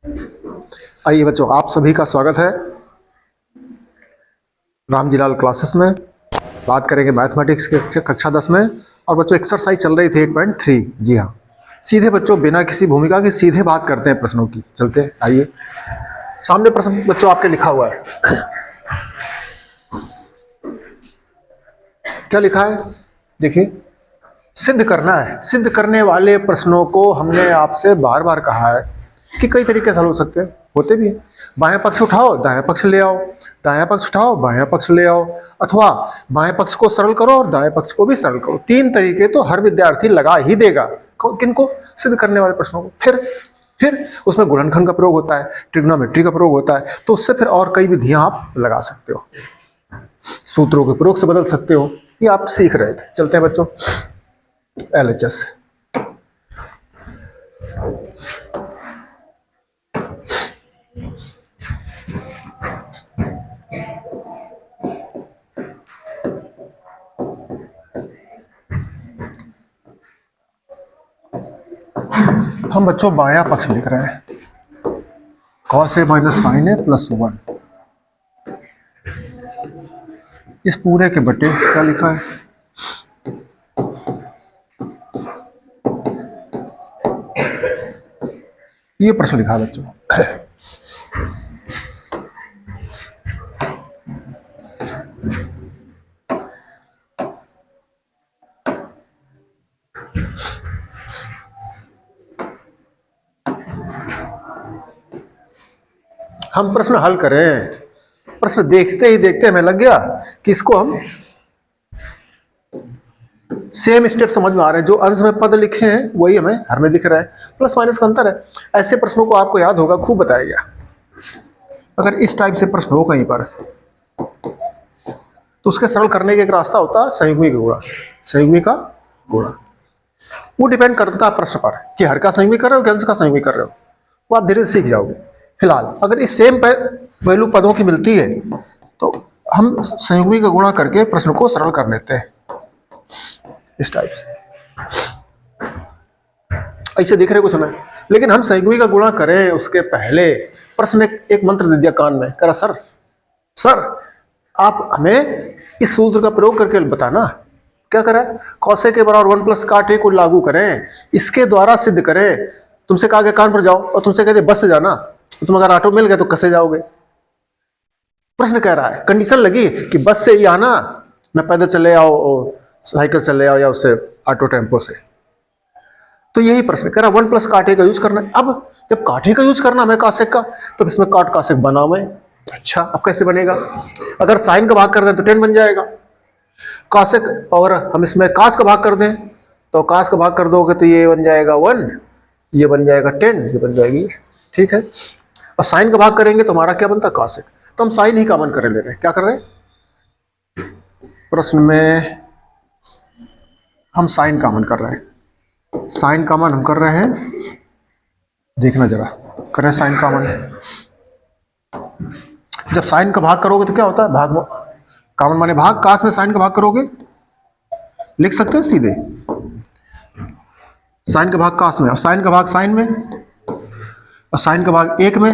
आइए बच्चों, आप सभी का स्वागत है रामजीलाल क्लासेस में। बात करेंगे मैथमेटिक्स के कक्षा 10 में। और बच्चों एक्सरसाइज चल रही थी 8.3। जी हाँ, सीधे बच्चों बिना किसी भूमिका के सीधे बात करते हैं प्रश्नों की। चलते हैं, आइए। सामने प्रश्न बच्चों आपके लिखा हुआ है। क्या लिखा है देखिए, सिद्ध करना है। सिद्ध करने वाले प्रश्नों को हमने आपसे बार बार कहा है कि कई तरीके से हल हो सकते हैं, होते भी हैं। बाएं पक्ष उठाओ, दाएं पक्ष ले आओ, दाएं पक्ष उठाओ, बाएं पक्ष ले आओ, अथवा बाएं पक्ष को सरल करो और दाएं पक्ष को भी सरल करो। तीन तरीके तो हर विद्यार्थी लगा ही देगा। किनको? सिद्ध करने वाले प्रश्नों को। फिर उसमें गुणनखंड का प्रयोग होता है, ट्रिग्नोमेट्री का प्रयोग होता है, तो उससे फिर और कई विधियां आप लगा सकते हो, सूत्रों के प्रयोग से बदल सकते हो। ये आप सीख रहे थे। चलते हैं बच्चों LHS। हम बच्चों बायां पक्ष लिख रहे हैं, cos A minus sine A plus 1। इस पूरे के बटे क्या लिखा है? ये प्रश्न लिखा है बच्चों। हम प्रश्न हल करें, प्रश्न देखते ही देखते हमें लग गया कि इसको हम सेम स्टेप समझ में आ रहे हैं। जो अंश में पद लिखे हैं वही हमें हर में दिख रहा है, प्लस माइनस का अंतर है। ऐसे प्रश्नों को आपको याद होगा, खूब बताया गया। अगर इस टाइप से प्रश्न हो कहीं पर तो उसके सरल करने का एक रास्ता होता है संयुग्मी का गुणा। संयुग्मी का गुणा वो डिपेंड करता है प्रश्न पर कि हर का संयुग्मी कर रहे हो कि अंश का संयुग्मी कर रहे हो। वो आप धीरे धीरे सीख जाओगे। फिलहाल अगर इस सेम वैल्यू पदों की मिलती है तो हम संयुग्मी का गुणा करके प्रश्न को सरल कर लेते हैं इस टाइप से। ऐसे दिख रहे कुछ हमें, लेकिन हम संयुग्मी का गुणा करें उसके पहले प्रश्न एक मंत्र दे दिया कान में, कह रहा सर आप हमें इस सूत्र का प्रयोग करके बताना। क्या करें? cos A के बराबर 1 प्लस cot A को लागू करें, इसके द्वारा सिद्ध करें। तुमसे कहा गया कान पर जाओ और तुमसे कहते बस से जाना, तो तुम अगर ऑटो मिल गए तो कैसे जाओगे? प्रश्न कह रहा है, कंडीशन लगी कि बस से ही आना, न पैदल चले आओ, साइकिल से ले आओ या उससे ऑटो टेम्पो से। तो यही प्रश्न कह रहा है 1 प्लस cot A का यूज करना है। अब जब cot A का यूज करना है cos A का, तो इसमें cot cos A बनाओ मैं। अच्छा, अब कैसे बनेगा? अगर साइन का भाग कर दें तो 10 बन जाएगा cos A, और हम इसमें cos का भाग कर दें तो cos का भाग कर दोगे तो ये बन जाएगा 1, ये बन जाएगा 10, ये बन जाएगी। ठीक है, और साइन का भाग करेंगे तो हमारा क्या बनता है? cos A। तो हम साइन ही कॉमन कर ले रहे हैं। क्या कर रहे हैं? प्रश्न में हम साइन कॉमन कर रहे हैं। साइन कॉमन हम कर रहे हैं, देखना जरा, कर रहे हैं साइन कॉमन। जब साइन का भाग करोगे तो क्या होता है? भाग कॉमन माने भाग, काश में साइन का भाग करोगे, लिख सकते हैं सीधे साइन का भाग काश में, और साइन का भाग साइन में, और साइन का भाग 1 में।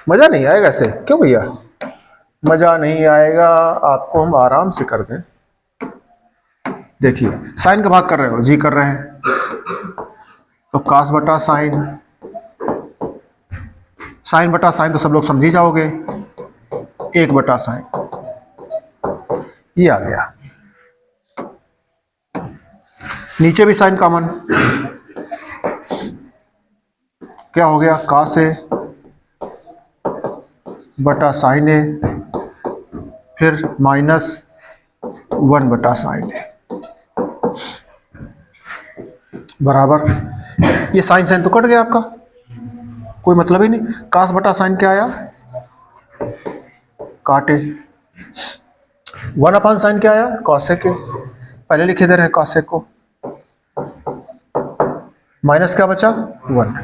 मजा नहीं आएगा ऐसे, क्यों भैया? मजा नहीं आएगा, आपको हम आराम से कर दें। देखिए साइन का भाग कर रहे हो, जी कर रहे हैं, तो काश बटा साइन, साइन बटा साइन तो सब लोग समझ ही जाओगे, 1 बटा साइन, ये आ गया। नीचे भी साइन कॉमन, क्या हो गया? cos A बटा साइन A, फिर माइनस 1 बटा साइन A बराबर, ये साइन साइन तो कट गया आपका, कोई मतलब ही नहीं। cos बटा साइन क्या आया? cot A। 1 अपान साइन क्या आया? cos A के, पहले लिखे दे रहे हैं cos A को, माइनस क्या बचा? 1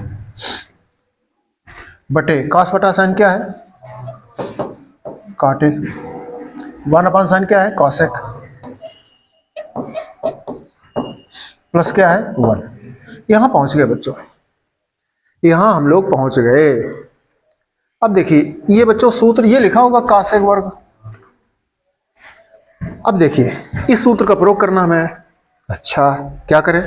बटे cos बटा साइन क्या है? cot A। 1 अपान साइन क्या है? cos A प्लस क्या है? 1। यहां पहुंच गए बच्चों। यहां हम लोग पहुंच गए। अब देखिए ये बच्चों सूत्र ये लिखा होगा cos वर्ग। अब देखिए इस सूत्र का प्रयोग करना हमें। अच्छा क्या करें,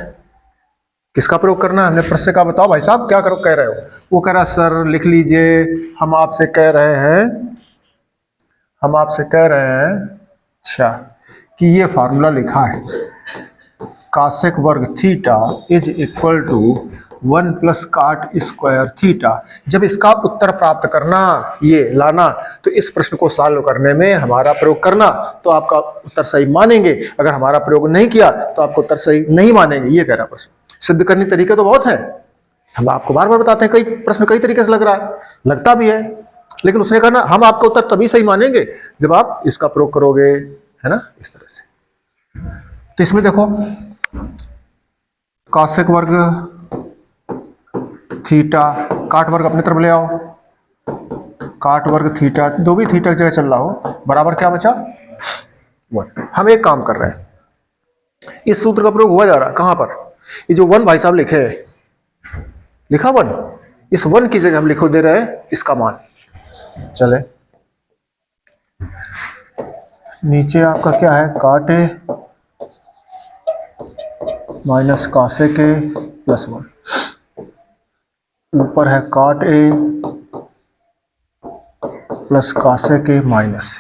किसका प्रयोग करना है? हमने प्रश्न का बताओ भाई साहब क्या करो कह रहे हो। वो कह रहा सर लिख लीजिए, हम आपसे कह रहे हैं, हम आपसे कह रहे हैं अच्छा कि ये फार्मूला लिखा है कासेक वर्ग theta is equal to 1 plus cot square theta. जब इसका उत्तर प्राप्त करना, ये लाना, तो इस प्रश्न को सॉल्व करने में हमारा प्रयोग करना, तो आपका उत्तर सही मानेंगे। अगर हमारा प्रयोग नहीं किया तो आपको उत्तर सही नहीं मानेंगे। ये कह रहा प्रश्न। सिद्ध करने के तरीके तो बहुत है, हम आपको बार बार बताते हैं, कई प्रश्न कई तरीके से लग रहा है, लगता भी है, लेकिन उसने कहा ना हम आपका उत्तर तभी सही मानेंगे जब आप इसका प्रयोग करोगे, है ना, इस तरह से। तो इसमें देखो कासेक वर्ग थीटा, काट वर्ग अपनी तरफ ले आओ, काट वर्ग थीटा, जो भी थीटा की जगह चल रहा हो, बराबर क्या बचा 1। हम एक काम कर रहे हैं, इस सूत्र का प्रयोग हुआ जा रहा है कहां पर, ये जो 1 भाई साहब लिखे है, लिखा 1, इस 1 की जगह हम लिखो दे रहे हैं इसका मान। चले नीचे आपका क्या है, काट ए माइनस कासे के प्लस 1, ऊपर है काट ए प्लस कासे के माइनस,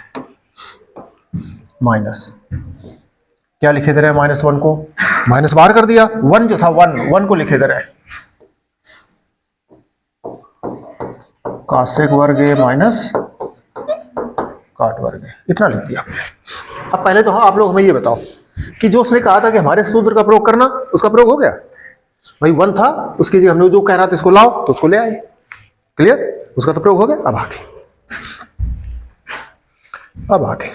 माइनस क्या लिखे दे रहे हैं, -1 को माइनस बाहर कर दिया, 1 जो था 1 को लिखे दे रहे हैं कासेक वर्ग ए माइनस काट वर्ग ए, इतना लिख दिया। अब पहले तो हाँ आप लोग हमें ये बताओ कि जो उसने कहा था कि हमारे सूत्र का प्रयोग करना, उसका प्रयोग हो गया भाई। 1 था, उसकी जगह हमने जो कह रहा था इसको लाओ, तो उसको ले आए। क्लियर, उसका तो प्रयोग हो गया। अब आगे, अब आगे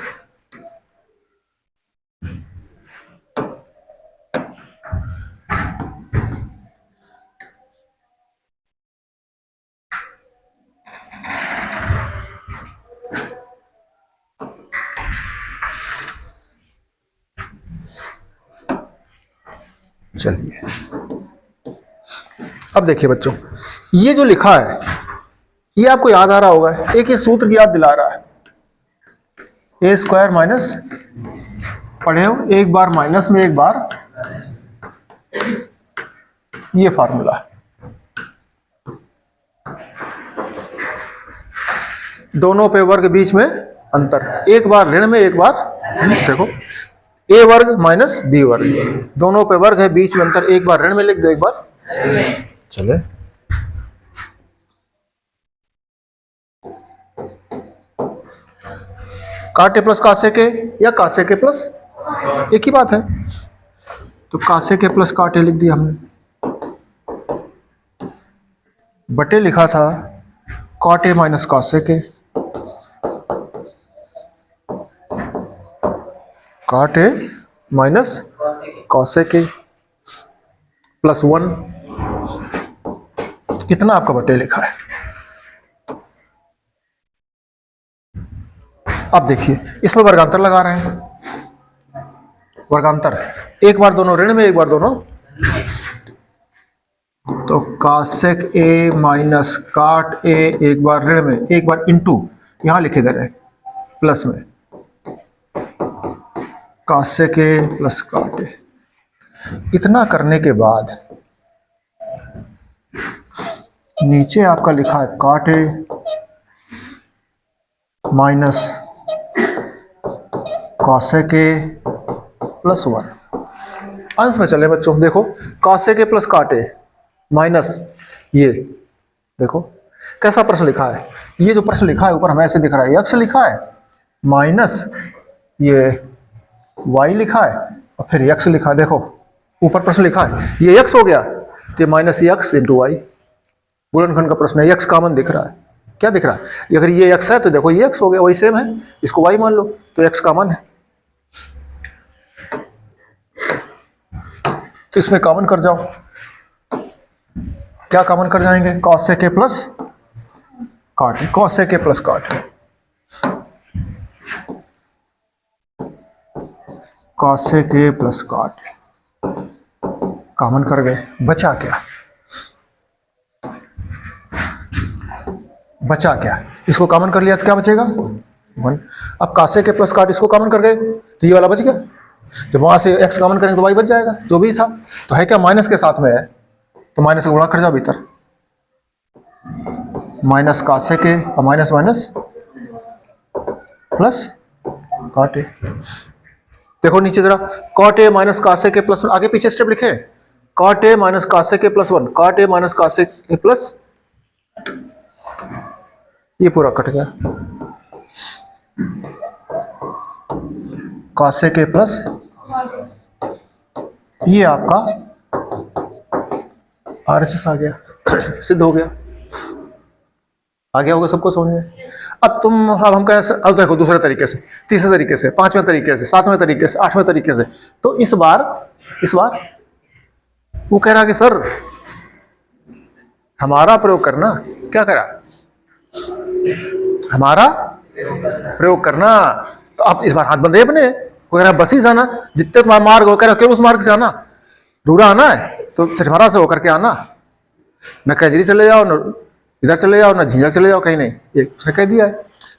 चलिए, अब देखिए बच्चों, ये जो लिखा है ये आपको याद आ रहा होगा, एक ये सूत्र की याद दिला रहा है, ए स्क्वायर माइनस, पढ़े हो एक बार माइनस में एक बार, ये फार्मूला है। दोनों पे वर्ग बीच में अंतर, एक बार ऋण में एक बार, देखो ए वर्ग माइनस बी वर्ग, दोनों पे वर्ग है, बीच में अंतर, एक बार ऋण में लिख दो एक बार। चले काटे प्लस कासे के या कासे के प्लस, एक ही बात है, तो कासे के प्लस काटे लिख दिया हमने, बटे लिखा था काटे माइनस कासे के, काटे माइनस कासे के प्लस 1, कितना आपका बटे लिखा है। अब देखिए इसमें वर्गांतर लगा रहे हैं, वर्गांतर, एक बार दोनों ऋण में एक बार दोनों, तो कासेक ए माइनस काट ए, एक बार ऋण में एक बार इंटू, यहां लिखे दे रहे प्लस में कासेक ए प्लस काट ए। इतना करने के बाद नीचे आपका लिखा है काट ए माइनस कासेक ए प्लस 1। अंश में चले बच्चों, देखो कासेक ए प्लस काट ए माइनस, ये देखो कैसा प्रश्न लिखा है, ये जो प्रश्न लिखा है ऊपर हमें ऐसे दिख रहा है, एक्स लिखा है माइनस ये वाई लिखा है और फिर एक्स लिखा है। देखो ऊपर प्रश्न लिखा है, ये एक्स हो गया तो माइनस एक्स इंटू वाई, गुणनखंड का प्रश्न है, एक्स कॉमन दिख रहा है, क्या दिख रहा है, अगर ये एक्स है तो देखो ये एक्स हो गया, वही सेम है, इसको वाई मान लो तो एक्स कॉमन है, तो इसमें कॉमन कर जाओ, क्या कॉमन कर जाएंगे, कॉसेक ए प्लस काट, कॉसेक ए प्लस काट, कॉसेक ए प्लस काट, कॉमन कर गए, बचा क्या, बचा क्या, इसको कॉमन कर लिया तो क्या बचेगा 1। अब कासे के प्लस काट इसको कॉमन कर गए तो ये वाला बच गया। जब वहां से x कॉमन करेंगे तो y बच जाएगा जो भी था। तो है क्या माइनस के साथ में है तो माइनस को गुणा कर जाओ भीतर, माइनस कासे के और minus minus plus cot A. देखो नीचे जरा, कॉट ए माइनस कासे के प्लस 1, आगे पीछे स्टेप लिखे, कॉट ए माइनस कासे के प्लस 1, कॉट ए माइनस कासे के प्लस, ये पूरा कट गया, कासे के प्लस, ये आपका आरएचएस आ गया सिद्ध हो गया। आ गया होगा सबको समझ में। अब हम कैसे, अब देखो दूसरे तरीके से, तीसरे तरीके से, पांचवें तरीके से, सातवें तरीके से, आठवें तरीके से। तो इस बार वो कह रहा कि सर हमारा प्रयोग करना, क्या करा, हमारा प्रयोग करना। तो आप इस बार हाथ बंधे अपने, वो कह रहा बस ही जाना, जितने तुम्हारा मार्ग हो, कह रहा क्यों उस मार्ग से आना, रूरा आना है तो सिठवारा से होकर के आना, न कैजरी चले जाओ, न इधर चले जाओ, ना झिंझक चले जाओ, कहीं नहीं, ये उसने कह दिया है।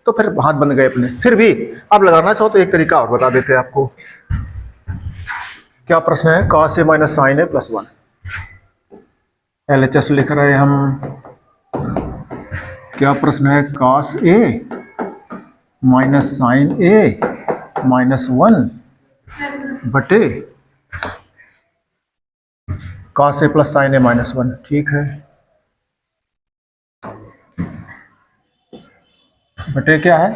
तो फिर हाथ बंद गए अपने। फिर भी आप लगाना चाहो तो एक तरीका और बता देते हैं आपको। क्या प्रश्न है, cos ए माइनस साइन ए प्लस 1, LHS लिख रहे हैं हम। क्या प्रश्न है, cos ए माइनस साइन ए माइनस 1 बटे cos ए प्लस साइन ए माइनस 1। ठीक है, बटे क्या है,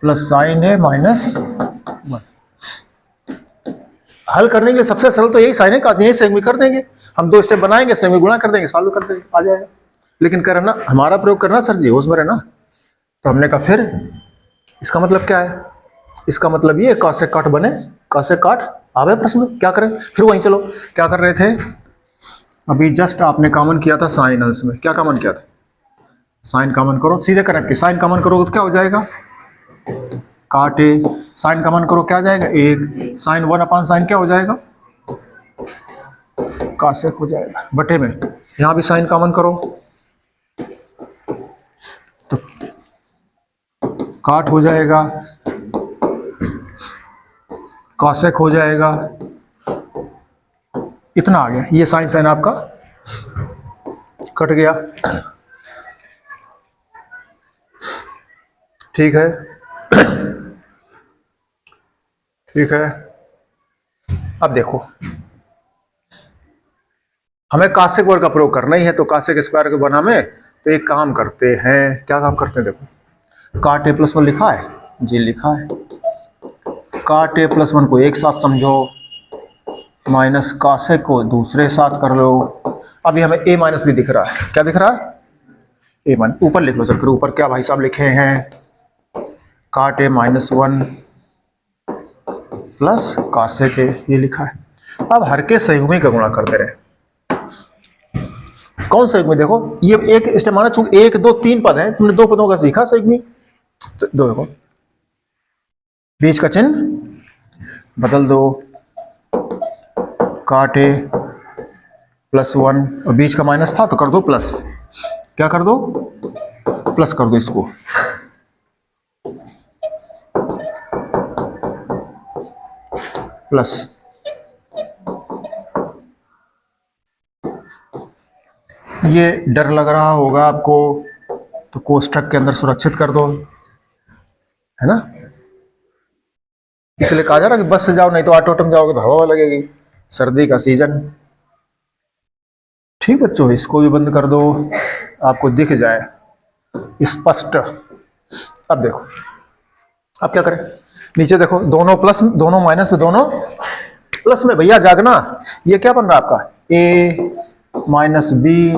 प्लस साइन ए माइनस 1। हल करने के लिए सबसे सरल तो यही साइन है, यही सेक में कर देंगे हम, 2 स्टेप बनाएंगे, सेक में गुणा कर देंगे, सॉल्व कर देंगे, आ जाएगा। लेकिन करना हमारा प्रयोग करना सर जी होश में रहना। तो हमने कहा फिर इसका मतलब क्या है, इसका मतलब ये कॉसेक काट बने, कॉसेक काट आवे प्रश्न में, क्या करें फिर वहीं चलो। क्या कर रहे थे अभी, जस्ट आपने कॉमन किया था साइन अंश में, क्या कॉमन किया था, साइन कॉमन करो, सीधे करेक्ट, साइन कॉमन करोगे तो क्या हो जाएगा, काट ए, साइन कॉमन करो क्या आ जाएगा 1, साइन 1 अपान साइन क्या हो जाएगा, कासेक हो जाएगा, बटे में यहां भी साइन कॉमन करो तो काट हो जाएगा, कासेक हो जाएगा, इतना आ गया, ये साइन साइन आपका कट गया। ठीक है, ठीक है। अब देखो हमें कासेक वर्ग का प्रयोग करना ही है, तो कासेक स्क्वायर के बना में तो एक काम करते हैं, क्या काम करते हैं, देखो काट ए प्लस 1 लिखा है जी, लिखा है, काट ए प्लस 1 को एक साथ समझो, माइनस कासेक को दूसरे साथ कर लो। अभी हमें ए माइनस भी दिख रहा है, क्या दिख रहा है, ए माइनस, ऊपर लिख लो चलकर, ऊपर क्या भाई साहब लिखे हैं, काट ए माइनस 1 प्लस कासेक ए, ये लिखा है। अब हर के संयुग्मी का गुणा करते रहे, कौन संयुग्मी, देखो ये एक स्टेप माना, चूंकि 1 2 3 पद हैं, तुमने 2 पदों का सीखा संयुग्मी, तो देखो बीच का चिन्ह बदल दो, काट ए प्लस 1 और बीच का माइनस था तो कर दो प्लस, क्या कर दो, प्लस कर दो इसको, प्लस। ये डर लग रहा होगा आपको तो कोष्ठक के अंदर सुरक्षित कर दो, है ना, इसलिए कहा जा रहा कि बस से जाओ, नहीं तो ऑटो में जाओगे तो हवा लगेगी, सर्दी का सीजन। ठीक बच्चों, इसको भी बंद कर दो, आपको दिख जाए स्पष्ट। अब देखो, अब क्या करें, नीचे देखो, दोनों प्लस, दोनों माइनस में, दोनों प्लस में, भैया जागना, ये क्या बन रहा है आपका, ए माइनस बी,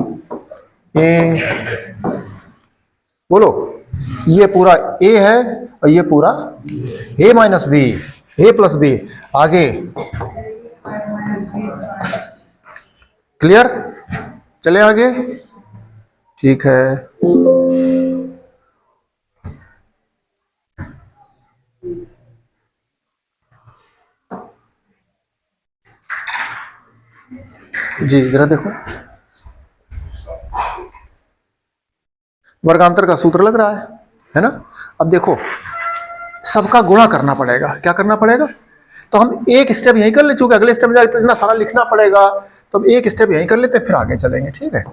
ए, बोलो, ये पूरा ए है और ये पूरा ए माइनस बी, ए प्लस बी, आगे क्लियर, चले आगे, ठीक है। जी जरा देखो, वर्गांतर का सूत्र लग रहा है ना। अब देखो सबका गुणा करना पड़ेगा, क्या करना पड़ेगा, तो हम एक स्टेप यहीं कर ले, चूंकि अगले स्टेप में जाके तो इतना सारा लिखना पड़ेगा, तो हम एक स्टेप यहीं कर लेते हैं, फिर आगे चलेंगे, ठीक है।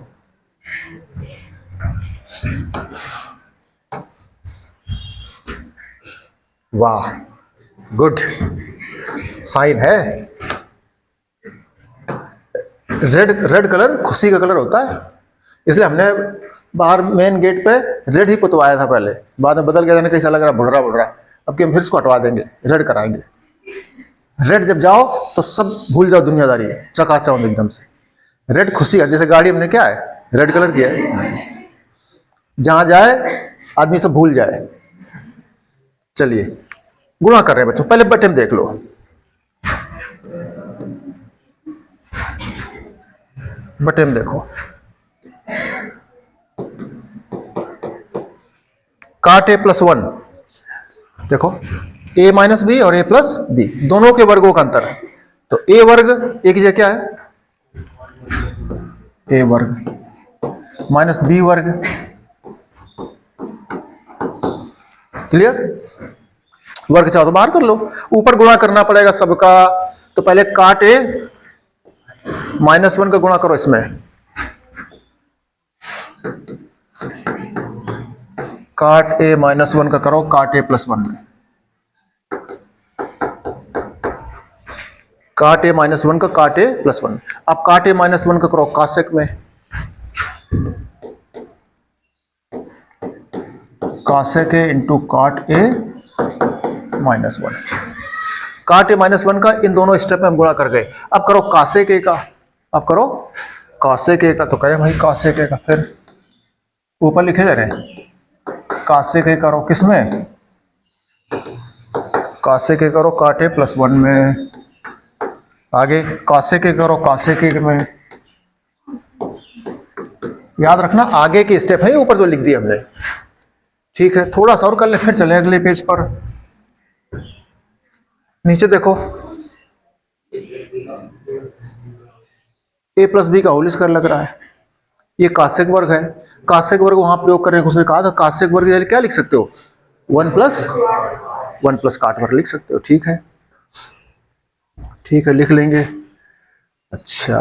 वाह गुड, साइन है। रेड कलर खुशी का कलर होता है, इसलिए हमने बाहर मेन गेट पे रेड ही पुतवाया था पहले, बाद में बदल गया, जाने कैसा लग रहा, बुढ़रा। अब कि हम फिर इसको हटवा देंगे, रेड कराएंगे। रेड जब जाओ तो सब भूल जाओ दुनियादारी, चकाचौंध एकदम से। रेड खुशी है, जैसे गाड़ी हमने क्या है, रेड कलर की है, जहां जाए आदमी सब भूल जाए। चलिए गुणा कर रहे हैं बच्चों, पहले बटन देख लो। बटन देखो, काट ए प्लस 1, देखो a माइनस बी और a प्लस बी दोनों के वर्गों का अंतर। तो a वर्ग एक जगह क्या है, a वर्ग माइनस b वर्ग, क्लियर। वर्ग चाहो तो बाहर कर लो, ऊपर गुणा करना पड़ेगा सबका। तो पहले काट a माइनस 1 का गुणा करो इसमें, काट a माइनस 1 का करो काट a प्लस 1 में, काट ए माइनस 1 का काट ए प्लस 1। अब काट ए माइनस 1 का करो कासेक में, कासेक ए इंटू काट ए माइनस 1। काट ए माइनस 1 का इन दोनों स्टेप में हम गुणा कर गए। अब करो कासेक ए का, अब करो कासेक ए का, तो करें भाई कासेक ए का, फिर ऊपर लिखे जा रहे हैं कासेक ए करो किसमें, कासेक ए करो काट ए प्लस 1 में, आगे कासेक ए करो कासेक ए में। याद रखना आगे के स्टेप है, ऊपर जो लिख दिया हमने, ठीक है। थोड़ा सा और कर ले, फिर चले अगले पेज पर। नीचे देखो a प्लस बी का होल स्क्वायर लग रहा है, ये कासेक वर्ग है। कासेक वर्ग वहां प्रयोग करने को उसने कहा था, कासेक वर्ग क्या लिख सकते हो, 1 प्लस काट वर्ग लिख सकते हो, ठीक है, ठीक है लिख लेंगे। अच्छा,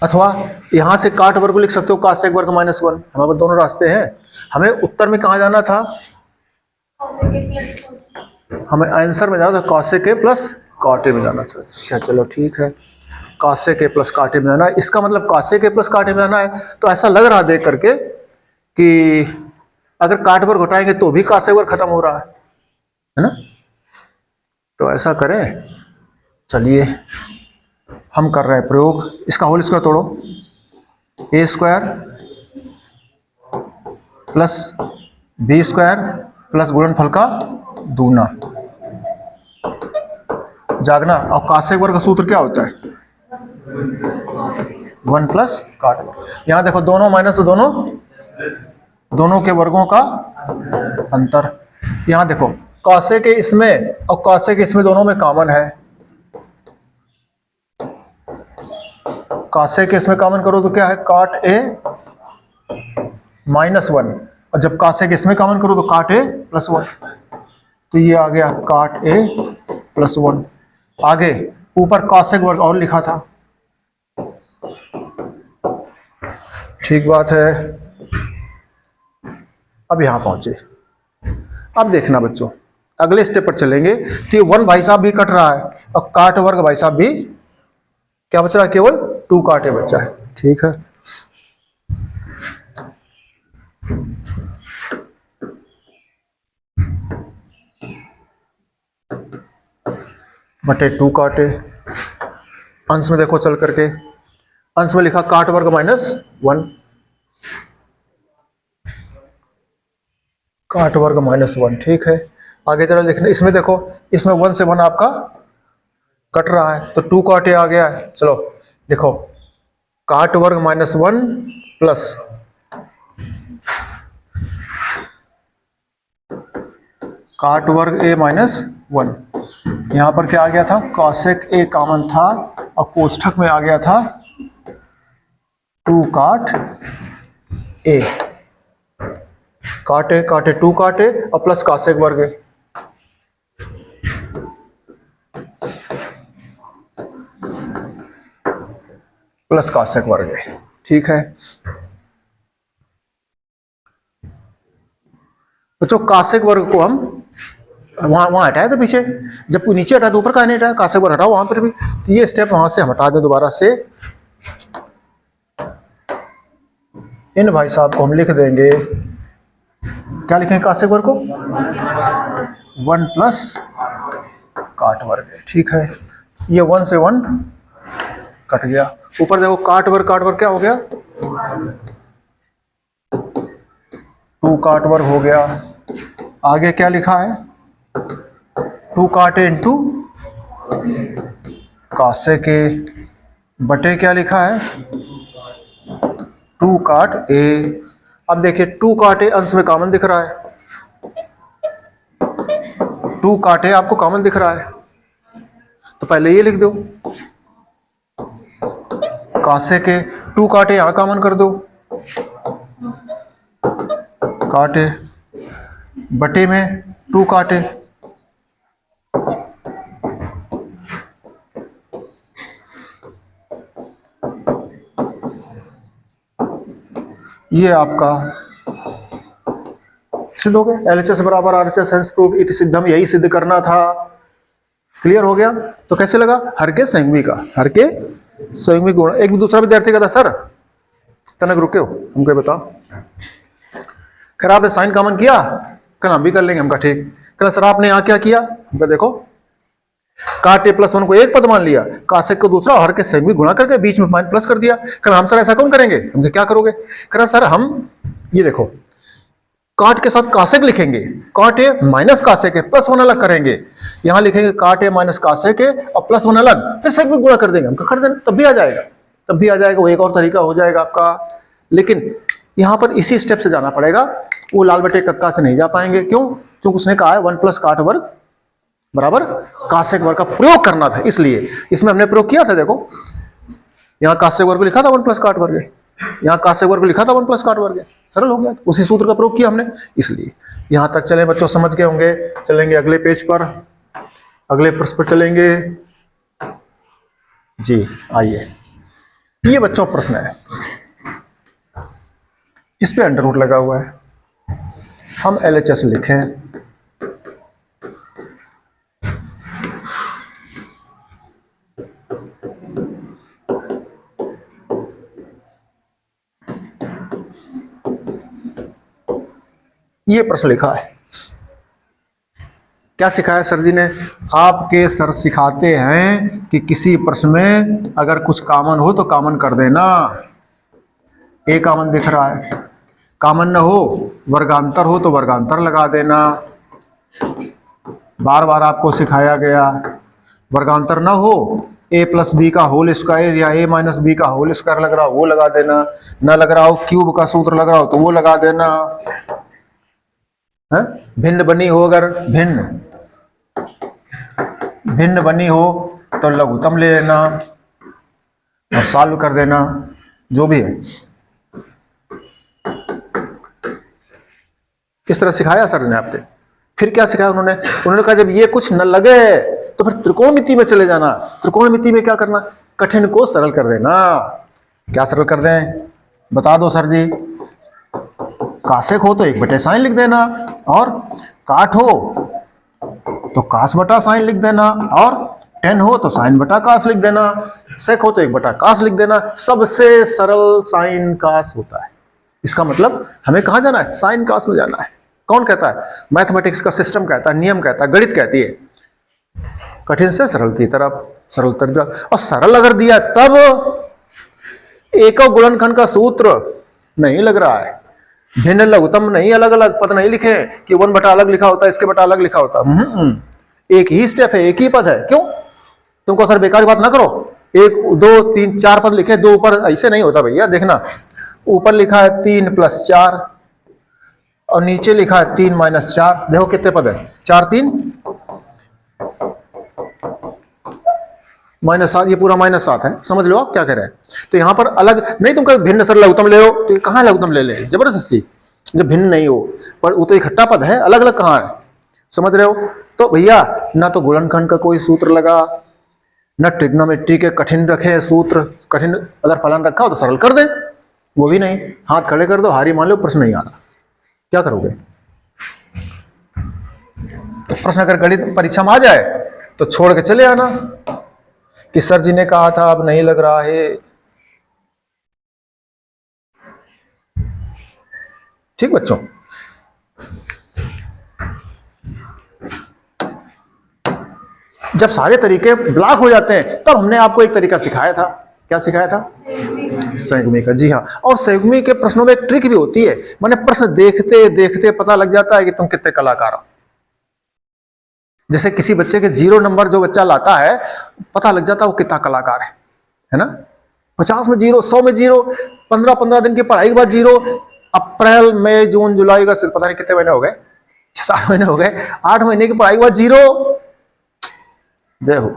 अथवा यहां से काट वर्ग को लिख सकते हो कासेक वर्ग माइनस 1। हमारे पास दोनों रास्ते हैं। हमें उत्तर में कहा जाना था, हमें आंसर में जाना था कासेक ए प्लस काट ए में जाना था। अच्छा चलो ठीक है, कासेक ए प्लस काट ए में जाना है। इसका मतलब कासेक ए प्लस काट ए में जाना है, तो ऐसा लग रहा देख करके कि अगर काट वर्ग घटाएंगे तो भी कासेक वर्ग खत्म हो रहा है ना। तो ऐसा करें, चलिए हम कर रहे हैं प्रयोग। इसका होल स्क्वायर तोड़ो, A square plus B square plus गुणनफल का दूना, जागना। और कासेक वर्ग का सूत्र क्या होता है, 1 प्लस काट वर्ग। यहां देखो दोनों माइनस, दोनों के वर्गों का अंतर। यहां देखो कासेक के इसमें और कासेक के इसमें दोनों में कॉमन है, कासेक के इसमें कॉमन करो तो क्या है, काट ए माइनस 1, और जब कासेक के इसमें कॉमन करो तो काट ए प्लस 1। तो ये आ गया काट ए प्लस 1। आगे ऊपर कासेक वर्ग और लिखा था, ठीक बात है। अब यहां पहुंचे, अब देखना बच्चों अगले स्टेप पर चलेंगे। तो ये 1 भाई साहब भी कट रहा है, और काट वर्ग भाई साहब भी क्या बच रहा है, केवल 2 काट ए बचा है, ठीक है। बटे 2 काट ए, अंश में देखो चल करके, अंश में लिखा काट वर्ग माइनस 1, काट वर्ग माइनस 1, ठीक है। आगे जरा लिखना, इसमें देखो इसमें 1 से 1 आपका कट रहा है, तो 2 काट ए आ गया है। चलो लिखो काट वर्ग माइनस 1 प्लस काट वर्ग ए माइनस 1। यहां पर क्या आ गया था, कासेक ए कॉमन था और कोष्ठक में आ गया था टू काट ए, काटे काटे टू काटे और प्लस कासेक वर्ग है, प्लस कासेक वर्ग है। ठीक है बच्चों, कासेक वर्ग को हम वहां हटाए थे पीछे, जब कोई नीचे हटा तो ऊपर का नहीं हटाया, कासेक वर्ग हटाओ वहां पर भी, तो ये स्टेप वहां से हम हटा दें दोबारा से। इन भाई साहब को हम लिख देंगे, क्या लिखेंगे कासेक वर्ग को, 1 प्लस काट वर्ग है। ठीक है, ये 1 से 1 कट गया, ऊपर देखो काट वर्ग क्या हो गया, 2 काट वर्ग हो गया। आगे क्या लिखा है, 2 काटे इंटू कासे के बटे क्या लिखा है, 2 काट ए। अब देखिए 2 काट ए अंश में कॉमन दिख रहा है, 2 काट ए आपको कॉमन दिख रहा है, तो पहले ये लिख दो, कासे के 2 काटे यहां कॉमन कर दो, काटे बटे में 2 काटे, ये आपका सिद्ध हो गया, एलएचएस बराबर आरएचएस हेंस प्रूव्ड, इट सिद्धम, यही सिद्ध करना था। क्लियर हो गया। तो कैसे लगा, हर के संयुग्मी का, हर के संयुग्मी गुण। एक दूसरा विद्यार्थी कहता सर तनक रुके हो, हमको बताओ, खैर आपने साइन कॉमन किया, कल हम भी कर लेंगे। हमका ठीक। कल सर आपने यहाँ क्या किया, हमका देखो काट ए प्लस 1 को एक पद मान लिया, कासेक को दूसरा, हर के संयुग्मी गुणा करके बीच में माइनस प्लस कर दिया। कल हम सर ऐसा कौन करेंगे, हमके क्या करोगे, कह सर हम ये देखो काट के साथ कासेक लिखेंगे, काट ए माइनस कासेक के प्लस 1 अलग करेंगे, यहां लिखेंगे काट ए माइनस कासेक के और प्लस 1 अलग, फिर संयुग्मी गुणा कर देंगे, हमका कर देना, तब भी आ जाएगा, तब भी आ जाएगा, वो एक और तरीका हो जाएगा आपका। लेकिन यहां पर इसी स्टेप से जाना पड़ेगा, वो लाल बटे कक्का से नहीं जा पाएंगे। क्यों, क्योंकि उसने कहा है 1 प्लस काट वर्ग बराबर कासेक वर्ग का प्रयोग करना था, इसलिए इसमें हमने प्रयोग किया था। देखो यहाँ कासेक वर्ग लिखा था 1 प्लस काट वर्ग, यहाँ कासेक वर्ग लिखा था 1 प्लस काट वर्ग, सरल हो गया, उसी सूत्र का प्रयोग किया हमने, इसलिए। यहां तक चले बच्चों, समझ गए होंगे। चलेंगे अगले पेज पर, अगले प्रश्न पर चलेंगे जी। आइए, ये बच्चों प्रश्न है, इस पे अंडर रूट लगा हुआ है, हम एलएचएस लिखें। ये प्रश्न लिखा है, क्या सिखाया सर जी ने, आपके सर सिखाते हैं कि किसी प्रश्न में अगर कुछ कॉमन हो तो कॉमन कर देना। ए कॉमन दिख रहा है, कॉमन न हो, वर्गांतर हो तो वर्गांतर लगा देना, बार बार आपको सिखाया गया। वर्गांतर ना हो, ए प्लस बी का होल स्क्वायर या ए माइनस बी का होल स्क्वायर लग रहा हो वो लगा देना, न लग रहा हो क्यूब का सूत्र लग रहा हो तो वो लगा देना। है भिन्न बनी हो, अगर भिन्न बनी हो तो लघुत्तम ले लेना और सॉल्व कर देना, जो भी है। किस तरह सिखाया सर ने आपने। फिर क्या सिखाया उन्होंने कहा जब ये कुछ न लगे तो फिर त्रिकोणमिति में चले जाना। त्रिकोणमिति में क्या करना, कठिन को सरल कर देना। क्या सरल कर दें, बता दो सर जी। कासेक हो तो 1/sin लिख देना, और काट हो तो कास बटा साइन लिख देना, और टेन हो तो साइन बटा कास लिख देना, सेक हो तो 1/cos लिख देना। सबसे सरल साइन कास होता है। इसका मतलब हमें कहाँ जाना है, साइन कास में जाना है। कौन कहता है, मैथमेटिक्स का सिस्टम कहता है, नियम कहता है, गणित कहती है। कठिन से सरल की तरफ, सरल तरफ। और सरल अगर दिया तब एको गुणनखंड का सूत्र नहीं लग रहा है, भिन्न लघुत्तम नहीं, अलग अलग पद नहीं लिखे कि 1 बटा अलग लिखा होता है, इसके बटा अलग लिखा होता है। एक ही स्टेप है, एक ही पद है। क्यों, तुमको सर बेकार बात ना करो, 1 2 3 4 पद लिखे, 2 ऊपर, ऐसे नहीं होता भैया। देखना ऊपर लिखा है 3 + 4 और नीचे लिखा है 3 - 4। देखो कितने पद है, 4 3, -7, ये पूरा -7 है, समझ लो आप क्या कह रहे हैं। तो यहाँ पर अलग नहीं, तुम कभी भिन्न सर लघुत्तम ले लो, तो कहाँ लघुत्तम ले ले जबरदस्ती, जब भिन्न नहीं हो, पर वो तो इकट्ठा पद है, अलग अलग कहाँ है, समझ रहे हो। तो भैया ना तो गुणनखंड का कोई सूत्र लगा, न ट्रिग्नोमेट्री के कठिन रखे सूत्र, कठिन अगर फलन रखा हो तो सरल कर दे, वो भी नहीं, हाथ खड़े कर दो, हारी मान लो, प्रश्न नहीं आ रहा, क्या करोगे। तो प्रश्न अगर गणित परीक्षा में आ जाए तो छोड़ के चले आना कि सर जी ने कहा था अब नहीं लग रहा है, ठीक बच्चों। जब सारे तरीके ब्लॉक हो जाते हैं तब हमने आपको एक तरीका सिखाया था, क्या सिखाया था, संयुग्मी का, जी हाँ। और संयुग्मी के प्रश्नों में एक ट्रिक भी होती है, माने प्रश्न देखते देखते पता लग जाता है कि तुम कितने कलाकार हो। जैसे किसी बच्चे के 0 नंबर जो बच्चा लाता है, पता लग जाता है वो कितना कलाकार है ना। 50 में 0, 100 में 0, 15 दिन की पढ़ाई के बाद 0, अप्रैल मई जून जुलाई का पता नहीं कितने महीने हो गए, 7 महीने हो गए, 8 महीने की पढ़ाई के बाद 0, जय हो।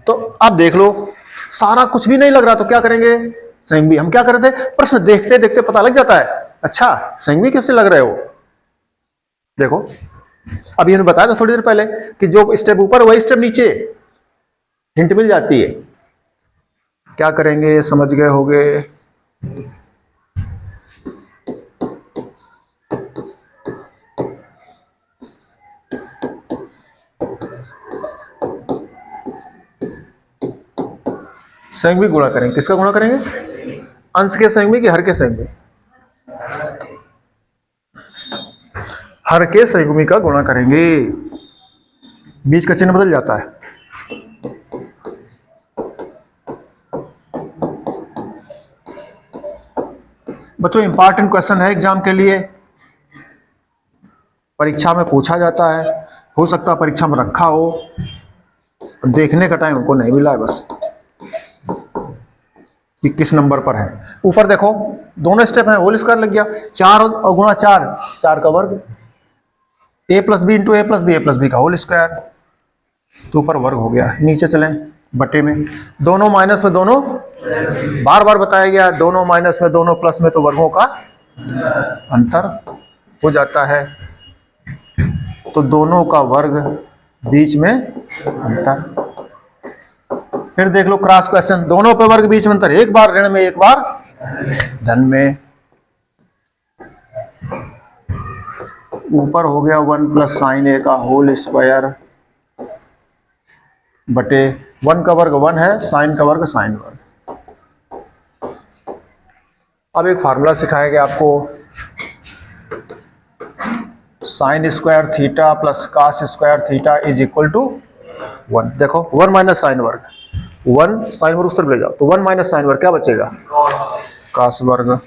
तो आप देख लो सारा कुछ भी नहीं लग रहा तो क्या करेंगे, संयुग्मी। हम क्या करते हैं, प्रश्न देखते देखते पता लग जाता है, अच्छा संयुग्मी कैसे लग रहे हो। देखो अभी मैंने बताया था थोड़ी देर पहले कि जो स्टेप ऊपर वही स्टेप नीचे, हिंट मिल जाती है। क्या करेंगे, समझ गए होगे। संयुग्मी गुणा करेंगे, किसका गुणा करेंगे, अंश के संयुग्मी कि हर के संयुग्मी, हर के संयुग्मी का गुणा करेंगे। बीच का चिन्ह बदल जाता है। बच्चों इंपॉर्टेंट क्वेश्चन है एग्जाम के लिए, परीक्षा में पूछा जाता है, हो सकता है परीक्षा में रखा हो, देखने का टाइम हमको नहीं मिला है बस कि किस नंबर पर है। ऊपर देखो दोनों स्टेप है, होल स्क्वायर लग गया, 4 और गुणा 4, 4 का वर्ग, a plus B into a plus B का होल स्क्वायर, तो ऊपर वर्ग हो गया। नीचे चलें बटे में, दोनों माइनस में दोनों, बार बार बताया गया, दोनों माइनस में दोनों प्लस में तो वर्गों का अंतर हो जाता है, तो दोनों का वर्ग बीच में अंतर। फिर देख लो क्रॉस क्वेश्चन, दोनों पे वर्ग बीच में अंतर, एक बार ऋण में एक बार धन में। ऊपर हो गया 1 प्लस साइन ए का होल स्क्वायर बटे 1 का वर्ग 1 है, साइन का वर्ग साइन वर्ग। अब एक फार्मूला सिखाया गया आपको, sine square theta plus cos square theta is equal to 1। देखो 1 माइनस साइन वर्ग, 1 साइन वर्ग उस तरफ ले जाओ तो 1 माइनस साइन वर्ग क्या बचेगा, कास वर्ग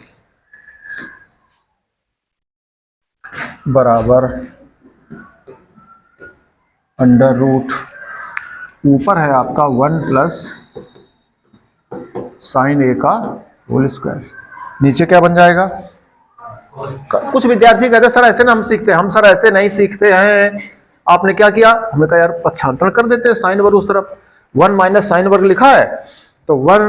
बराबर अंडर रूट, ऊपर है आपका 1 प्लस साइन ए का होल स्क्वायर, नीचे क्या बन जाएगा। कुछ विद्यार्थी कहते हैं सर ऐसे ना हम सीखते हैं, हम सर ऐसे नहीं सीखते हैं। आपने क्या किया, हमने कहा यार पक्षांतरण कर देते हैं, साइन वर्ग उस तरफ, 1 माइनस साइन वर्ग लिखा है तो 1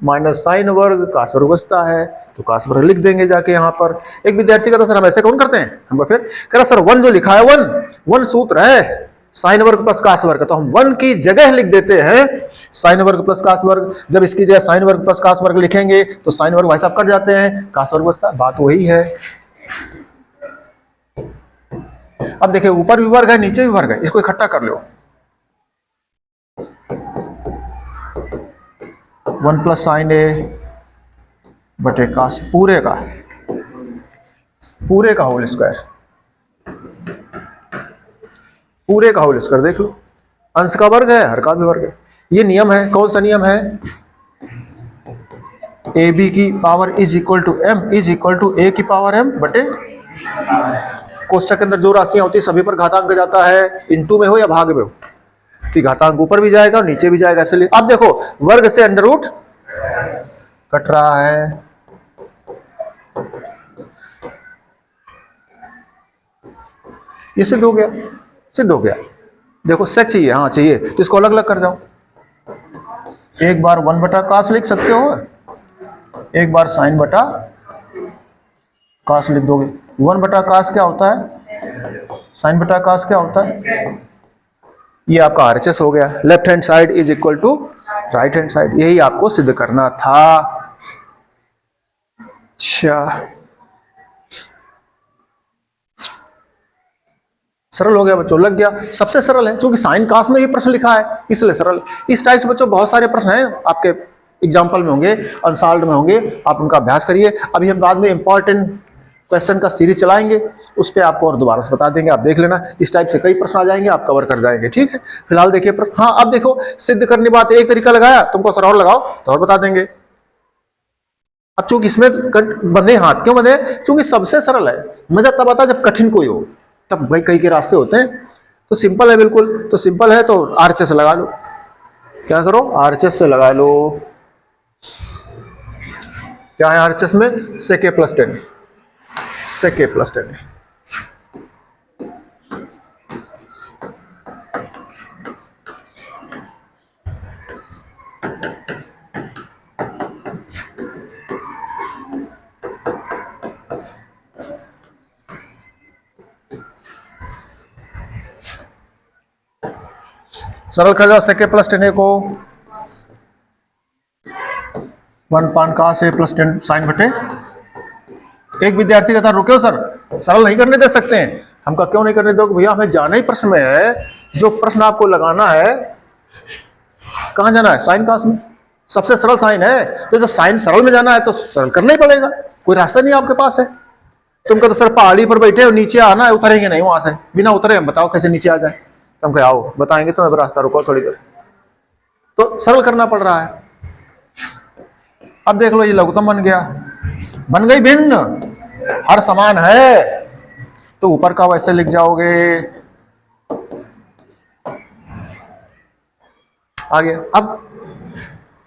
माइनस साइन वर्ग कास वर्ग बचता है, तो कास वर्ग लिख देंगे जाके यहाँ पर। एक विद्यार्थी कहता सर हम ऐसे कौन करते हैं, हम फिर कह रहा सर 1 जो लिखा है 1 सूत्र है साइन वर्ग प्लस कास वर्ग, तो हम 1 की जगह लिख देते हैं साइन वर्ग प्लस कास वर्ग। जब इसकी जगह साइन वर्ग प्लस कास वर्ग लिखेंगे तो साइन वर्ग भाई साहब कट जाते हैं, कास वर्ग बचता है, बात वही है। अब देखिए ऊपर भी वर्ग है नीचे भी वर्ग है, इसको इकट्ठा कर लो, 1 प्लस साइन ए बटे कास पूरे का होल स्क्वायर, पूरे का होल स्क्वायर। देख लो अंश का वर्ग है हर का भी वर्ग है, ये नियम है, कौन सा नियम है, ए बी की power is equal to M is equal to A की पावर एम बटे, कोष्टक के अंदर जो राशियां होती है सभी पर घातांक जाता है, इनटू में हो या भाग में हो, तो घातांक ऊपर भी जाएगा और नीचे भी जाएगा, इसलिए अब देखो वर्ग से अंडर रूट कट रहा है, ये सिद्ध हो गया, सिद्ध हो गया। देखो सेक चाहिए, हाँ चाहिए, तो इसको अलग अलग कर जाओ, एक बार 1/cos लिख सकते हो, एक बार sin बटा cos लिख दोगे। 1/cos क्या होता है, sin बटा cos क्या होता है, ये आपका RHS हो गया। Left hand side is equal to right hand side, यही आपको सिद्ध करना था। अच्छा, सरल हो गया बच्चों, लग गया, सबसे सरल है, क्योंकि साइन कास में ये प्रश्न लिखा है इसलिए सरल। इस टाइप से बच्चों बहुत सारे प्रश्न हैं आपके एग्जाम्पल में होंगे, अनसॉल्व्ड में होंगे, आप उनका अभ्यास करिए। अभी हम बाद में इंपॉर्टेंट क्वेश्चन का सीरीज चलाएंगे, उस पर आपको और दोबारा से बता देंगे, आप देख लेना। इस टाइप से कई प्रश्न आ जाएंगे, आप कवर कर जाएंगे, ठीक है। फिलहाल देखिए प्रश्न, हाँ अब देखो, सिद्ध करने बात एक तरीका लगाया, तुमको सर और लगाओ तो और बता देंगे। अब चूंकि इसमें बंधे हाथ क्यों बंधे, क्योंकि सबसे सरल है। मजा तब आता जब कठिन कोई हो, तब भाई कई के रास्ते होते हैं, तो सिंपल है बिल्कुल। तो सिंपल है तो RHS से लगा लो, क्या करो RHS से लगा लो। क्या है RHS में, sec a + tan, sec a + tan। सरल कर जाओ sec a + tan को, 1/cos a + tan sin बटे। एक विद्यार्थी कहता रुके हो सर, सरल नहीं करने दे सकते हैं। हम कहा क्यों नहीं करने दोगे भैया, हमें जाना ही प्रश्न में है, जो प्रश्न आपको लगाना है कहां जाना है, साइन कास में, सबसे सरल साइन है। तो जब साइन सरल में जाना है तो सरल करना ही पड़ेगा, कोई रास्ता नहीं आपके पास है। तुम कहते सर पहाड़ी पर बैठे हो, नीचे आना है, उतरेंगे नहीं वहां से, बिना उतरे हम बताओ कैसे नीचे आ जाए। तुम कहे आओ बताएंगे, तुम्हें रास्ता, रुको थोड़ी देर, तो सरल करना पड़ रहा है। अब देख लो ये लघुत्तम बन गया, बन गई भिन्न, हर समान है, तो ऊपर का वैसे लिख जाओगे। आगे अब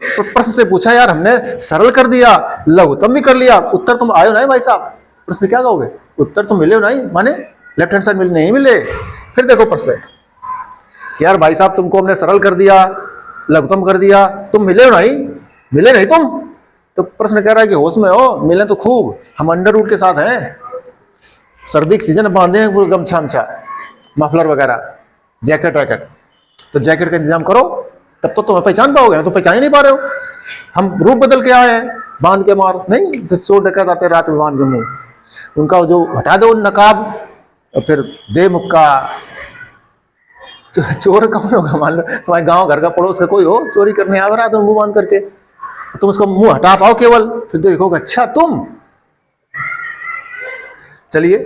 तो प्रश्न से पूछा यार, हमने सरल कर दिया, लघुत्तम भी कर लिया, उत्तर तुम आयो नहीं भाई साहब, प्रश्न क्या कहोगे, उत्तर तुम मिले हो नहीं, माने लेफ्ट हैंड साइड मिले नहीं मिले। फिर देखो प्रश्न, यार भाई साहब तुमको हमने सरल कर दिया, लघुत्तम कर दिया, तुम मिले हो नहीं, मिले नहीं तुम। तो प्रश्न कह रहा है कि होश में हो, मिले तो खूब, हम अंडरवुड के साथ हैं, सर्दी की सीजन बांधे हैं पूरे गमछा अमछा, मफलर वगैरह, जैकेट वैकेट, तो जैकेट का इंतजाम करो, तब तो तुम्हें पहचान पाओगे, तो पहचान ही नहीं पा रहे हो। हम रूप बदल के आए हैं, बांध के मार नहीं, चोर डकैत आते रात में बांध के मुंह, उनका जो हटा दो नकाब, और फिर दे मुक्का। चोर कौन होगा, मान लो तुम्हारे गांव घर का पड़ोस का कोई हो, चोरी करने आ रहा, तो मुंह बांध करके, तुम उसका मुंह हटा पाओ केवल, फिर देखोगे अच्छा तुम। चलिए,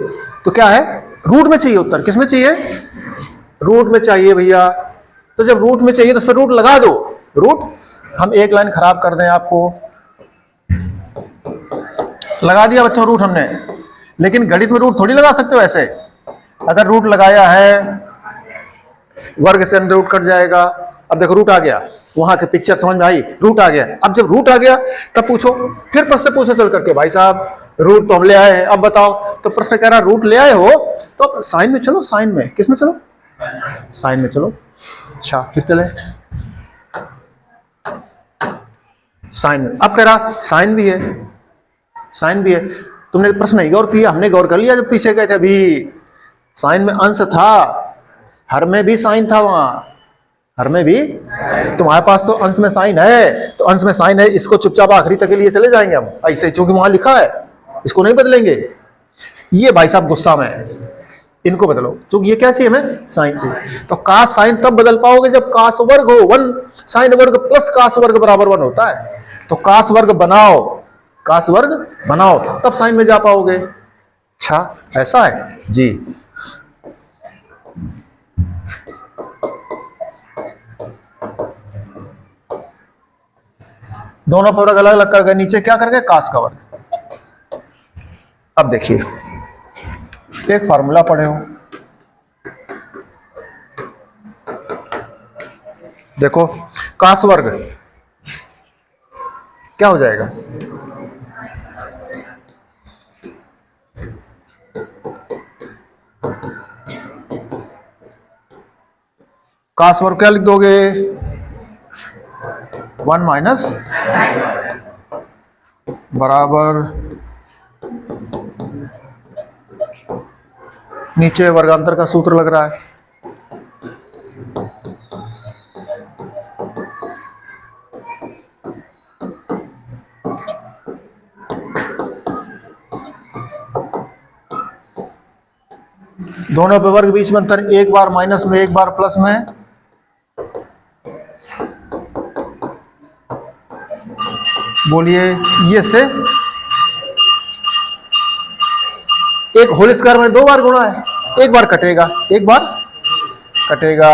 तो क्या है, रूट में चाहिए उत्तर, किस में चाहिए, रूट में चाहिए भैया। तो जब रूट में चाहिए तो उस पर रूट लगा दो। रूट हम एक लाइन खराब कर दें, आपको लगा दिया बच्चों रूट हमने, लेकिन गणित में रूट थोड़ी लगा सकते हो ऐसे। अगर रूट लगाया है, वर्ग से अंडर रूट कट जाएगा। अब देखो रूट आ गया, वहां के पिक्चर समझ में आई, रूट आ गया। अब जब रूट आ गया तब पूछो, फिर प्रश्न से पूछो चल करके, भाई साहब रूट तो हम ले आए हैं, अब बताओ। तो प्रश्न कह रहा रूट ले आए हो तो साइन में चलो, साइन में, किस में चलो, साइन में चलो। अच्छा फिर चले साइन में, अब कह रहा साइन भी है, साइन भी है। तुमने प्रश्न नहीं गौर किया, हमने गौर कर लिया जब पीछे गए थे अभी। साइन में अंश था, हर में भी साइन था, वहां हर में भी, तुम्हारे पास तो अंश में साइन है, तो अंश में साइन है, इसको चुपचाप आखिरी तक के लिए चले जाएंगे हम ऐसे, क्योंकि वहां लिखा है, इसको नहीं बदलेंगे। ये भाई साहब गुस्सा में है, इनको बदलो, क्योंकि ये क्या चाहिए हमें, साइन चाहिए। तो कास साइन तब बदल पाओगे जब कास वर्ग हो, 1 साइन वर्ग प्लस कास वर्ग बराबर 1 होता है। तो कास वर्ग बनाओ, कास वर्ग बनाओ, तब साइन में जा पाओगे। अच्छा ऐसा है जी। दोनों पर अलग अलग कर गए, नीचे क्या कर गए, कास का वर्ग। अब देखिए एक फार्मूला पढ़े हो, देखो कास वर्ग क्या हो जाएगा, कास वर्ग क्या लिख दोगे, 1 माइनस बराबर नीचे वर्गांतर का सूत्र लग रहा है। दोनों पे वर्ग बीच में अंतर, एक बार माइनस में एक बार प्लस में। बोलिए ये से एक होल स्क्वायर में 2 बार गुणा है, एक बार कटेगा, एक बार कटेगा।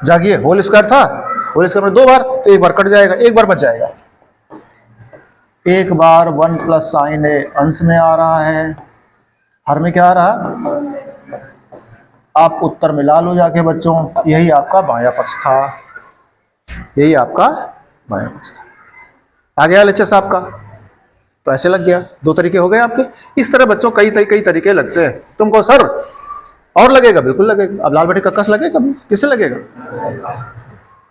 जागिए, होल स्क्वायर था, होल स्क्वायर में 2 बार, तो एक बार कट जाएगा, एक बार बच जाएगा। एक बार 1 प्लस साइन ए अंश में आ रहा है, हर में क्या आ रहा? आप उत्तर में लाल हो जाके बच्चों, यही आपका बायां पक्ष था, यही आपका बायां पक्ष था। आ गया LHS आपका, तो ऐसे लग गया। 2 तरीके हो गए आपके। इस तरह बच्चों कई तरीके लगते हैं। तुमको सर और लगेगा, बिल्कुल लगेगा। अब लाल बटे कक्का से लगेगा, किससे लगेगा?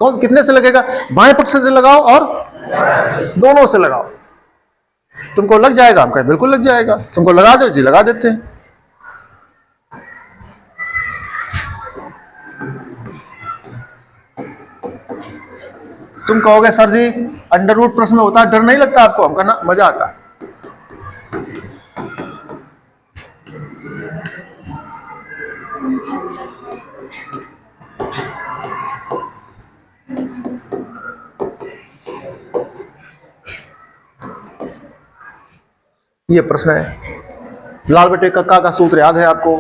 कौन कितने से लगेगा? बाएं पक्ष से लगाओ और दोनों से लगाओ, तुमको लग जाएगा। हम कहें बिल्कुल लग जाएगा। तुमको लगा दो जी, लगा देते हैं। तुम कहोगे सर जी अंडर रूट प्रश्न में होता है, डर नहीं लगता आपको? हम कहना मजा आता है। ये प्रश्न है, लाल बटे कक्का का सूत्र याद है आपको?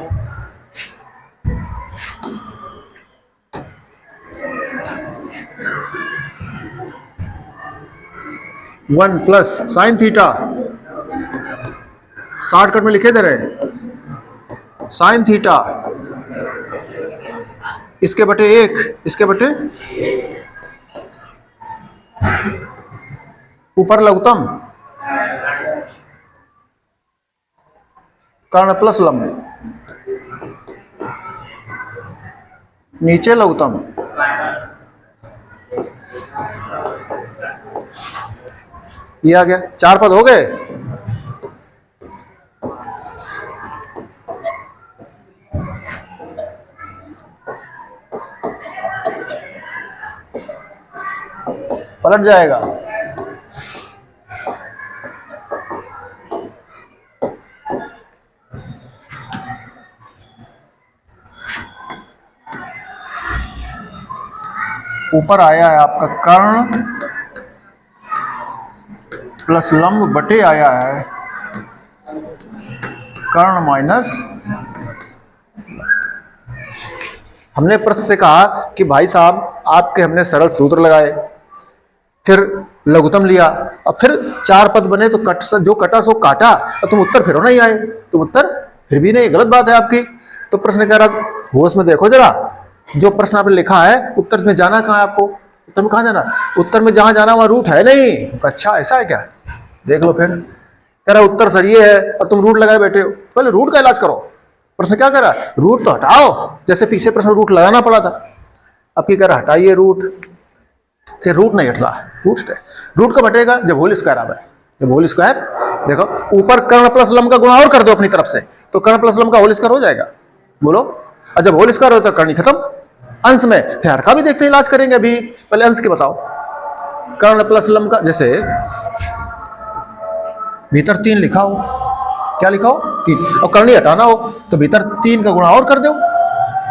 One plus sine theta, shortcut में लिखे दे रहे, साइन थीटा इसके बटे 1, इसके बटे ऊपर लघुत्तम कर्ण प्लस लंब, नीचे लघुत्तम। ये आ गया, 4 पद हो गए। पलट जाएगा। ऊपर आया है आपका कर्ण प्लस लंब बटे आया है कर्ण माइनस। हमने प्रश्न से कहा कि भाई साहब आपके हमने सरल सूत्र लगाए, फिर लघुत्तम लिया, और फिर 4 पद बने, तो जो कटा सो काटा, और तुम उत्तर फिर नहीं आए। तुम उत्तर फिर भी नहीं, गलत बात है आपकी। तो प्रश्न कह रहा होश में देखो जरा, जो प्रश्न आपने लिखा है उत्तर में जाना कहाँ है आपको? उत्तर में कहाँ जाना? उत्तर में जहां जाना वहां रूट है नहीं। अच्छा ऐसा है क्या? देख लो फिर। कह रहा उत्तर सर ये है और तुम रूट लगाए बैठे हो। पहले रूट का इलाज करो। प्रश्न क्या कह रहा है? रूट तो हटाओ, जैसे पीछे प्रश्न रूट लगाना पड़ा था। अब की कह रहा हटाइए रूट, कि रूट नहीं हट रहा। रूट कब हटेगा? जब होल स्क्वायर आ जाए। जब होल स्क्वायर, देखो ऊपर कर्ण प्लस लंब का गुणा और कर दो अपनी तरफ से, तो कर्ण प्लस लंब का होल स्क्वायर हो जाएगा। बोलो। और जब होल स्क्वायर होता है कर्ण खत्म। अंश में फिर हर का भी देखते इलाज करेंगे। अभी पहले अंश के बताओ। कर्ण प्लस लंब का, जैसे भीतर 3 लिखा हो, क्या लिखा हो? 3, और कर्णी हटाना हो तो भीतर 3 का गुणा और कर दो,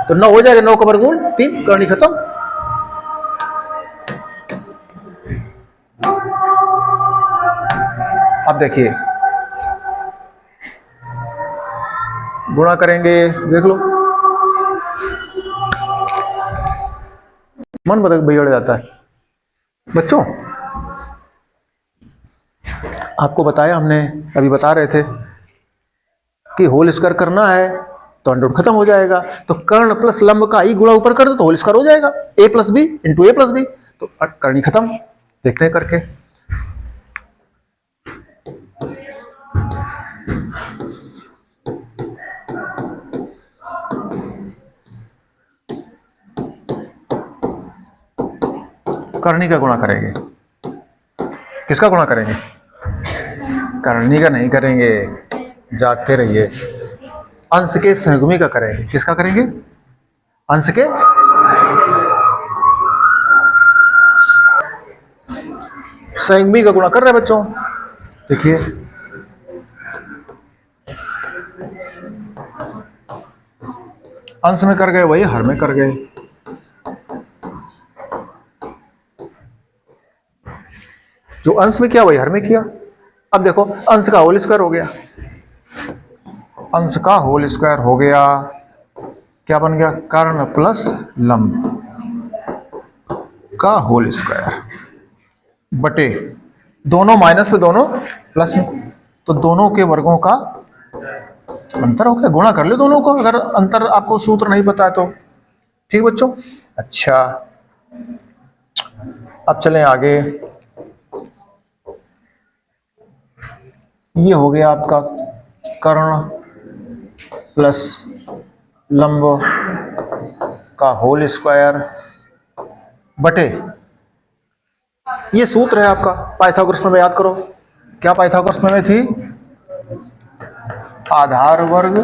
तो 9 हो जाएगा। 9 का वर्गमूल 3, कर्णी खत्म। अब देखिए गुणा करेंगे, देख लो मन बिगड़ जाता है बच्चों। आपको बताया हमने, अभी बता रहे थे कि होल स्क्वायर करना है तो अंडर रूट खत्म हो जाएगा। तो कर्ण प्लस लंब का ही गुणा ऊपर कर दो तो होल स्क्वायर हो जाएगा। a plus B into A plus B, तो करनी खत्म। देखते हैं करके। करनी का गुणा करेंगे। किसका गुणा करेंगे? करनी का नहीं करेंगे, जागते रहिए। अंश के सहगुमी का करेंगे। किसका करेंगे? अंश के सहगुमी का गुणा कर रहे हैं बच्चों। देखिए अंश में कर गए वही हर में कर गए। जो अंश में किया वही हर में किया। अब देखो अंश का होल स्क्वायर हो गया, अंश का होल स्क्वायर हो गया, क्या बन गया? कर्ण प्लस लंब का होल स्क्वायर बटे दोनों माइनस में दोनों प्लस में, तो दोनों के वर्गों का अंतर हो गया। गुणा कर लो दोनों को, अगर अंतर आपको सूत्र नहीं पता है तो। ठीक बच्चों? अच्छा अब चलें आगे। ये हो गया आपका कर्ण प्लस लंब का होल स्क्वायर बटे, ये सूत्र है आपका पाइथागोरस में, याद करो। क्या पाइथागोरस में थी? आधार वर्ग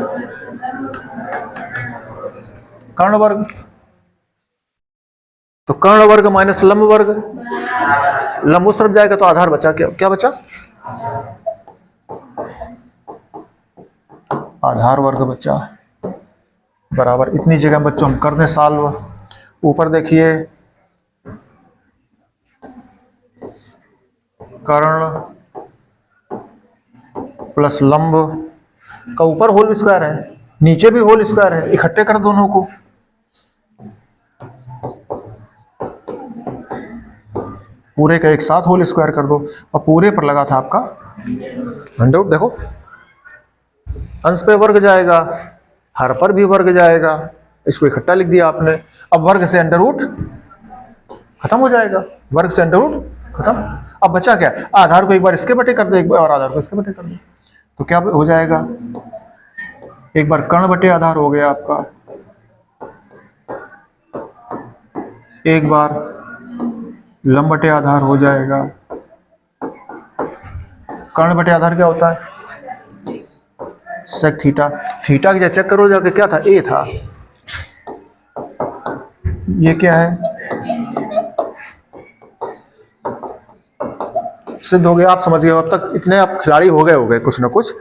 कर्ण वर्ग। तो कर्ण वर्ग माइनस लंब वर्ग, लंब उस तरफ जाएगा तो आधार बचा। क्या बचा? आधार वर्ग बचा बराबर। इतनी जगह बच्चों हम कर दें सॉल्व। ऊपर देखिए कर्ण प्लस लंब का ऊपर होल स्क्वायर है, नीचे भी होल स्क्वायर है, इकट्ठे कर दोनों को। पूरे का एक साथ होल स्क्वायर कर दो और पूरे पर लगा था आपका अंडर। देखो अंश पे वर्ग जाएगा, हर पर भी वर्ग जाएगा, इसको इकट्ठा लिख दिया आपने। अब वर्ग से अंडर रूट खत्म हो जाएगा, वर्ग से अंडर रूट खत्म। अब बचा क्या? आधार को एक बार इसके बटे कर दो, एक बार और आधार को इसके बटे कर दो, तो क्या हो जाएगा? एक बार कर्ण बटे आधार हो गया आपका, एक बार लंब बटे आधार हो जाएगा। कर्ण बटे आधार क्या होता है? Sec theta. थीटा की चेक करो जाके, क्या था? ए था। ये क्या है? सिद्ध हो गया। आप समझ गए अब तक, इतने आप खिलाड़ी हो गए कुछ ना कुछ।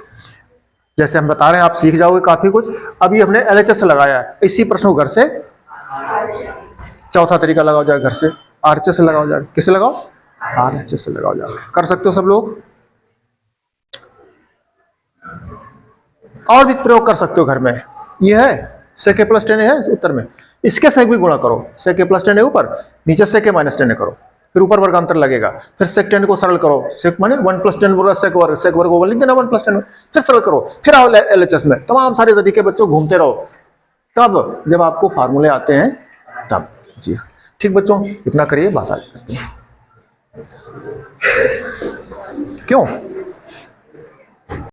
जैसे हम बता रहे हैं आप सीख जाओगे काफी कुछ। अभी हमने एलएचएस लगाया है, इसी प्रश्न को घर से चौथा तरीका लगाओ जाए, घर से आरएचएस से लगाओ जाए। किससे लगाओ? आरएचएस से लगाओ जाए। कर सकते हो सब लोग, और भी प्रयोग कर सकते हो घर में। ये है सेक प्लस 10 है उत्तर में, इसके सेक भी गुणा करो। सेक प्लस 10 है ऊपर, नीचे सेक माइनस 10 करो, फिर ऊपर वर्गांतर लगेगा। फिर सेक 10 को सरल करो, सेक माने 1 + 10 सेक वर्ग को लिख देना 1 + 10, फिर सरल करो, फिर आओ एलएचएस में। तमाम सारे तरीके बच्चों घूमते रहो, तब जब आपको फार्मूले आते हैं तब। जी हाँ ठीक बच्चों, इतना करिए, बात आगे करते हैं। क्यों?